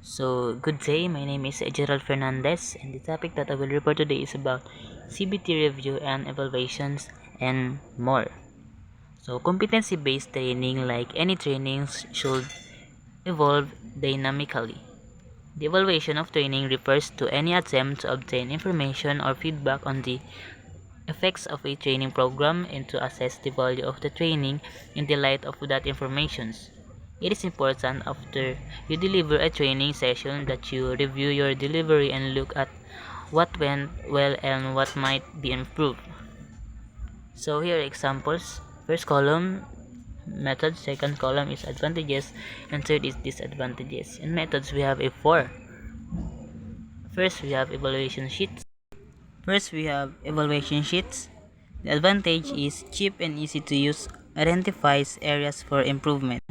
Good day. My name is Gerald Fernandez, and the topic that I will report today is about CBT review and evaluations and more. Competency based training, like any trainings, should evolve dynamically. The evaluation of training refers to any attempt to obtain information or feedback on the effects of a training program and to assess the value of the training in the light of that information. It is important after you deliver a training session that you review your delivery and look at what went well and what might be improved. So here are examples. First column, methods. Second column is advantages, and third is disadvantages. In methods, we have a 4. First, we have evaluation sheets. First, we have evaluation sheets. The advantage is cheap and easy to use, identifies areas for improvement.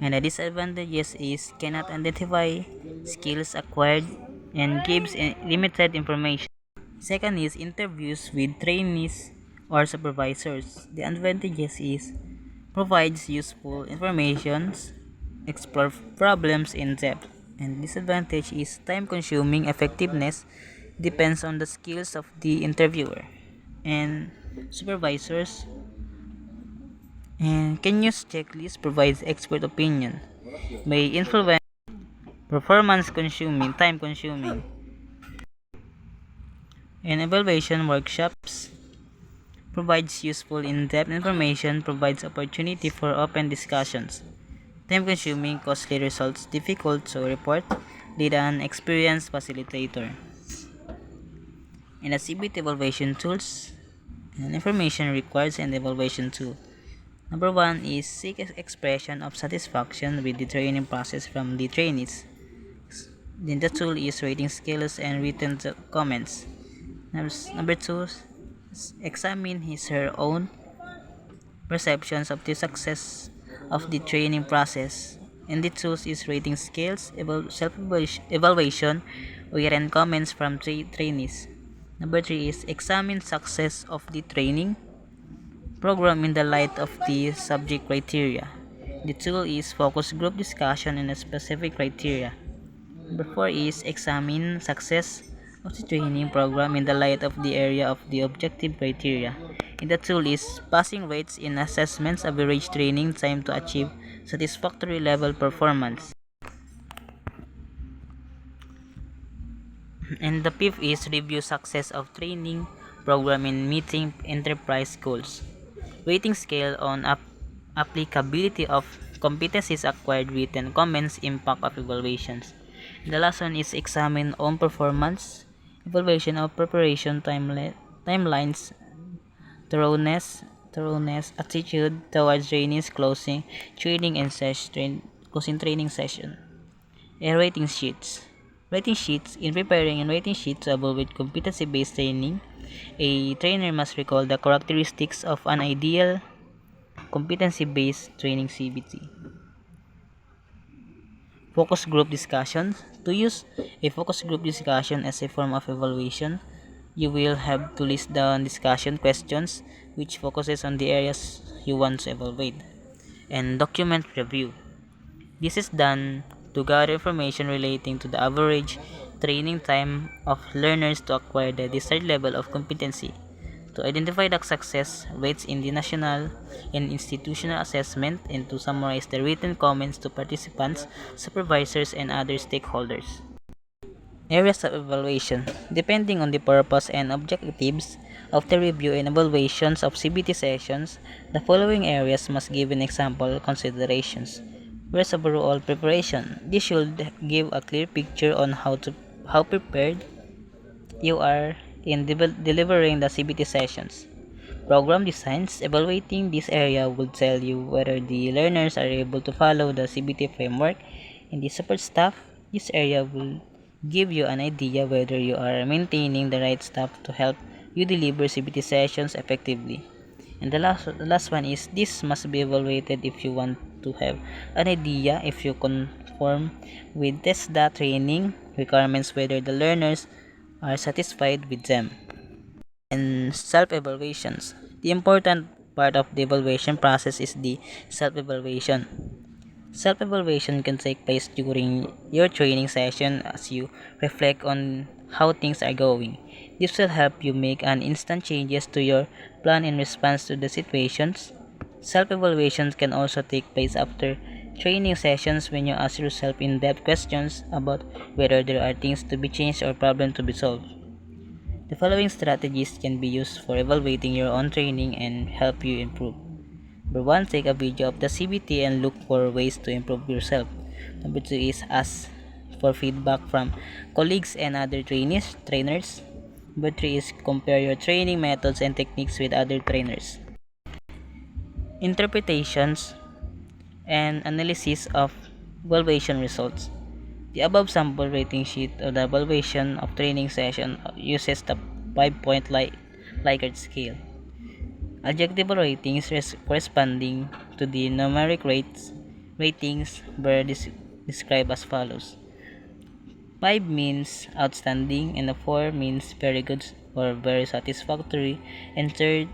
And the disadvantages is cannot identify skills acquired and gives limited information. Second is interviews with trainees or supervisors. The advantages is provides useful information, explore problems in depth, and disadvantage is time consuming. Effectiveness depends on the skills of the interviewer and supervisors, and can use checklist provides expert opinion, may influence performance consuming, time consuming, and evaluation workshops provides useful in-depth information, provides opportunity for open discussions. Time consuming, costly results, difficult to report, need an experienced facilitator. And the CBT evaluation tools and information required and evaluation tool. Number 1 is seek expression of satisfaction with the training process from the trainees. Then the tool is rating skills and written comments. Number 2, examine his her own perceptions of the success of the training process. And the tools is rating skills, self-evaluation, written comments from trainees. Number 3 is examine success of the training program in the light of the subject criteria. The tool is focus group discussion on a specific criteria. Number 4 is examine success of the training program in the light of the area of the objective criteria. And the tool is passing rates in assessments, average training time to achieve satisfactory level performance. And the fifth is review success of training program in meeting enterprise goals. Rating scale on applicability of competencies acquired written comments impact of evaluations. The last one is examine on performance, evaluation of preparation timelines, thoroughness, attitude towards trainings, closing training session. And rating sheets. Rating sheets. In preparing a rating sheet to evaluate competency-based training, a trainer must recall the characteristics of an ideal competency-based training CBT. Focus group discussion. To use a focus group discussion as a form of evaluation, you will have to list down discussion questions which focuses on the areas you want to evaluate. And document review. This is done to gather information relating to the average training time of learners to acquire the desired level of competency, to identify the success rates in the national and institutional assessment, and to summarize the written comments to participants, supervisors, and other stakeholders. Areas of evaluation. Depending on the purpose and objectives of the review and evaluations of CBT sessions, the following areas must give an example considerations. First, overall preparation. This should give a clear picture on how prepared you are in delivering the CBT sessions. Program designs. Evaluating this area will tell you whether the learners are able to follow the CBT framework. In the support staff, this area will give you an idea whether you are maintaining the right staff to help you deliver CBT sessions effectively. And the last one is this must be evaluated if you want to have an idea if you conform with TESDA training requirements, whether the learners are satisfied with them. And self-evaluations. The important part of the evaluation process is the self-evaluation. Self-evaluation can take place during your training session as you reflect on how things are going. This will help you make an instant changes to your plan in response to the situations. Self-evaluations can also take place after training sessions when you ask yourself in-depth questions about whether there are things to be changed or problems to be solved. The following strategies can be used for evaluating your own training and help you improve. Number one, take a video of the CBT and look for ways to improve yourself. Number two is ask for feedback from colleagues and other trainers. Number three is compare your training methods and techniques with other trainers. Interpretations and analysis of evaluation results. The above sample rating sheet of the evaluation of training session uses the 5-point Likert scale. Adjectival ratings corresponding to the numeric ratings were described as follows. 5 means outstanding and 4 means very good or very satisfactory, and 3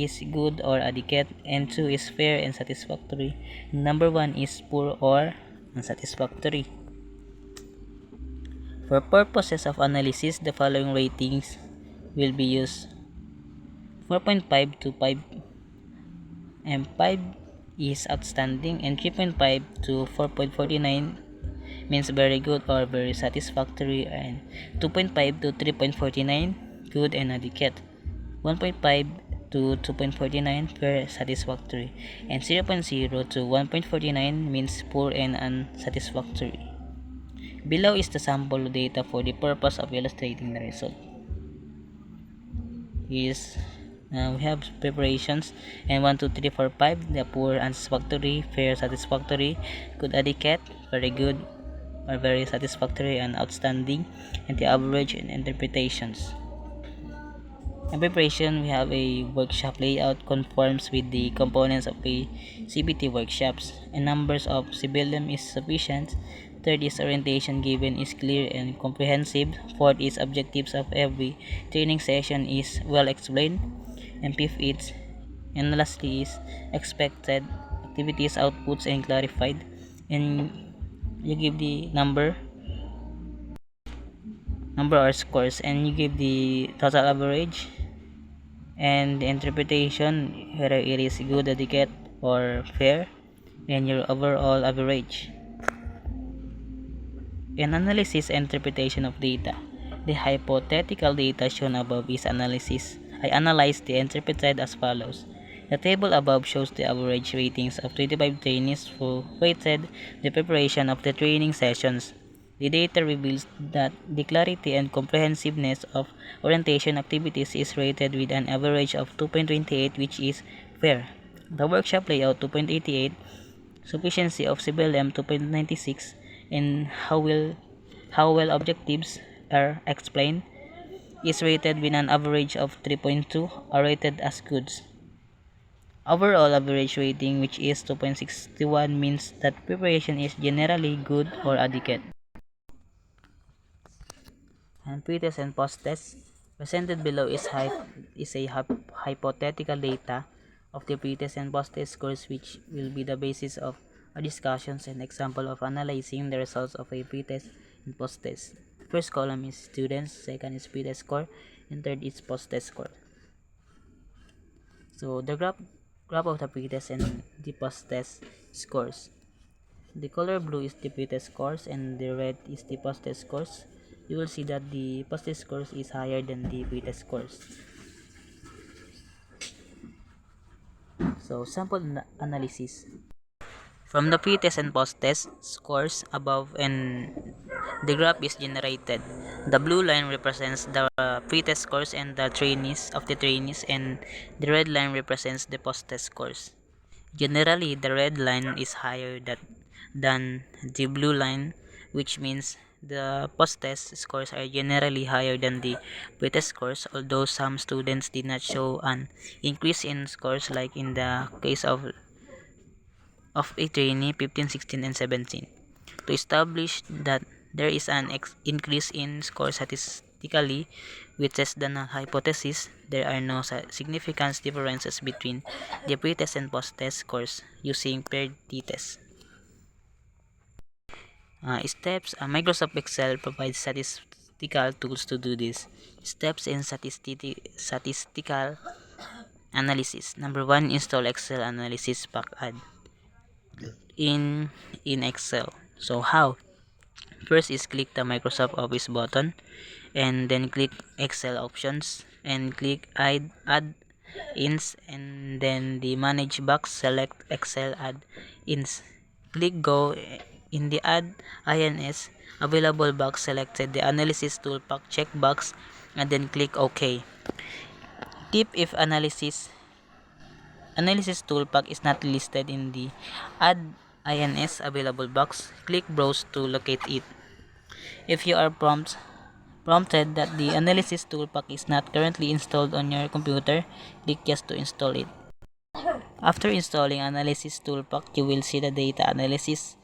is good or adequate, and 2 is fair and satisfactory. Number 1 is poor or unsatisfactory. For purposes of analysis, the following ratings will be used. 4.5 to 5 and 5 is outstanding, and 3.5 to 4.49 means very good or very satisfactory, and 2.5 to 3.49 good and adequate, 1.5 to 2.49 fair satisfactory, and 0.0 to 1.49 means poor and unsatisfactory. Below is the sample data for the purpose of illustrating the result. Is we have preparations and 1 2 3 4 5, the poor, unsatisfactory, fair, satisfactory, good, adequate, very good or very satisfactory, and outstanding, and the average in interpretations. In preparation, we have a workshop layout conforms with the components of a CBT workshops, and numbers of civilian is sufficient. Third is orientation given is clear and comprehensive. Fourth is objectives of every training session is well explained. And fifth is, and lastly is expected activities, outputs, and clarified. And you give the number or scores, and you give the total average and the interpretation, whether it is good, adequate, or fair, and your overall average. In analysis and interpretation of data, the hypothetical data shown above is analysis. I analyzed the interpreted as follows. The table above shows the average ratings of 25 trainees who rated the preparation of the training sessions. The data reveals that the clarity and comprehensiveness of orientation activities is rated with an average of 2.28, which is fair. The workshop layout 2.88, sufficiency of CBLM 2.96, and how well objectives are explained is rated with an average of 3.2, are rated as goods. Overall average rating, which is 2.61, means that preparation is generally good or adequate. And pre-test and post-test presented below is a hypothetical data of the pre-test and post-test scores, which will be the basis of our discussions and example of analyzing the results of a pre-test and post-test. First column is students, second is pre-test score, and third is post-test score. So the graph of the pre-test and the post-test scores. The color blue is the pre-test scores and the red is the post-test scores. You will see that the post-test scores is higher than the pre-test scores. So sample analysis. From the pre-test and post-test scores above, and the graph is generated. The blue line represents the pre-test scores and the trainees, and the red line represents the post-test scores. Generally, the red line is higher than the blue line, which means the post-test scores are generally higher than the pre-test scores, although some students did not show an increase in scores, like in the case of a trainee 15, 16, and 17. To establish that there is an increase in score statistically, which tests the null hypothesis, there are no significant differences between the pre-test and post-test scores using paired t-test. Steps. Microsoft Excel provides statistical tools to do this. Steps in statistical analysis. Number one, install Excel Analysis Package in Excel. So how? First is click the Microsoft Office button and then click Excel options and click add ins, and then the manage box, select Excel add ins. Click go in the add ins available box, selected the analysis tool pack checkbox and then click OK. Tip: if analysis tool pack is not listed in the add ins available box, click browse to locate it. If you are prompted that the analysis toolpack is not currently installed on your computer, click yes to install it. After installing analysis toolpack, you will see the data analysis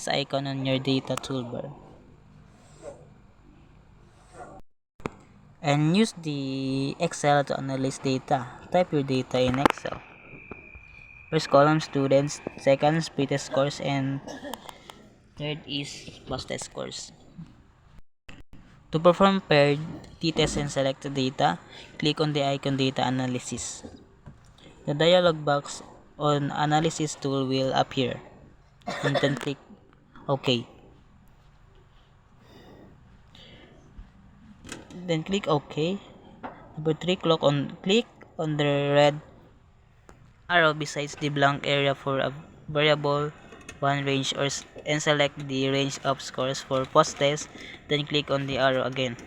icon on your data toolbar. And use the Excel to analyze data. Type your data in Excel. First column students, second pretest scores, and third is post-test scores. To perform paired t-test and select the data, click on the icon Data Analysis. The dialog box on Analysis tool will appear, and then click OK. Then click OK. Number 3, click on the red arrow besides the blank area for a variable 1 range and select the range of scores for post-test, then click on the arrow again.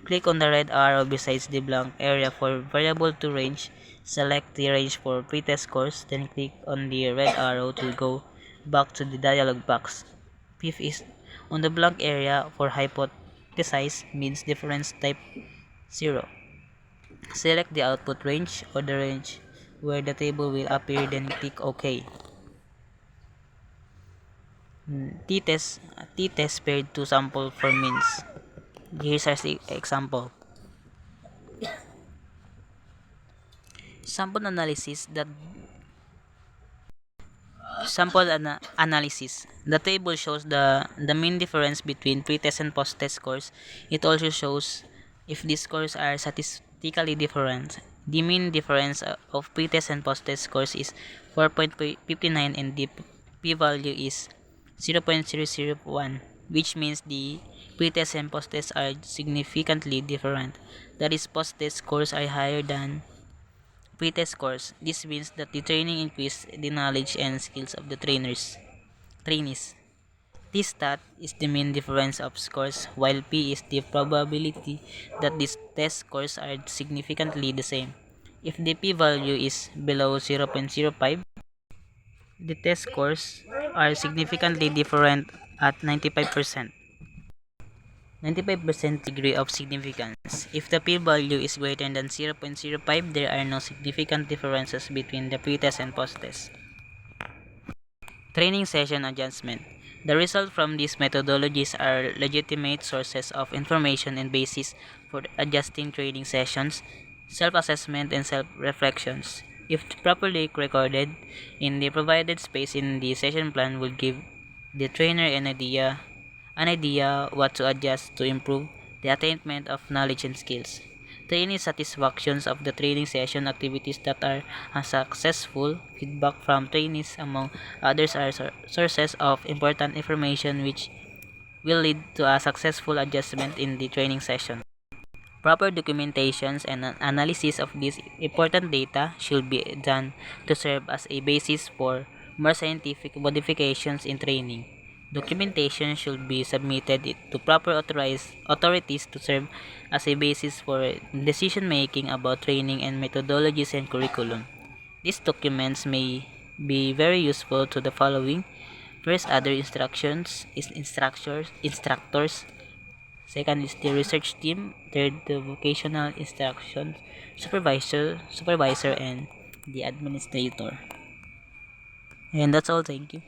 Click on the red arrow besides the blank area for variable 2 range, select the range for pretest scores, then click on the red arrow to go back to the dialog box. Fifth is on the blank area for hypothesize means difference type 0. Select the output range or the range where the table will appear, then click OK. T-test paired to sample for means. Here's our example. Sample analysis. The table shows the mean difference between pretest and post-test scores. It also shows if these scores are statistically different. The mean difference of pretest and post-test scores is 4.59 and the p-value is 0.001, which means the pretest and post-test are significantly different. That is, post-test scores are higher than pretest scores. This means that the training increased the knowledge and skills of the trainees. T stat is the mean difference of scores, while P is the probability that these test scores are significantly the same. If the p-value is below 0.05, the test scores are significantly different at 95%. 95% degree of significance. If the p-value is greater than 0.05, there are no significant differences between the pretest and post-test. Training session adjustment. The results from these methodologies are legitimate sources of information and basis for adjusting training sessions, self-assessment, and self-reflections. If properly recorded in the provided space in the session plan, will give the trainer an idea what to adjust to improve the attainment of knowledge and skills. Trainee satisfactions of the training session activities that are unsuccessful. Feedback from trainees, among others, are sources of important information which will lead to a successful adjustment in the training session. Proper documentations and analysis of this important data should be done to serve as a basis for more scientific modifications in training. Documentation should be submitted to proper authorities to serve as a basis for decision making about training and methodologies and curriculum. These documents may be very useful to the following: first, other instructors. Second is the research team. Third, the vocational instruction supervisor, and the administrator. And that's all. Thank you.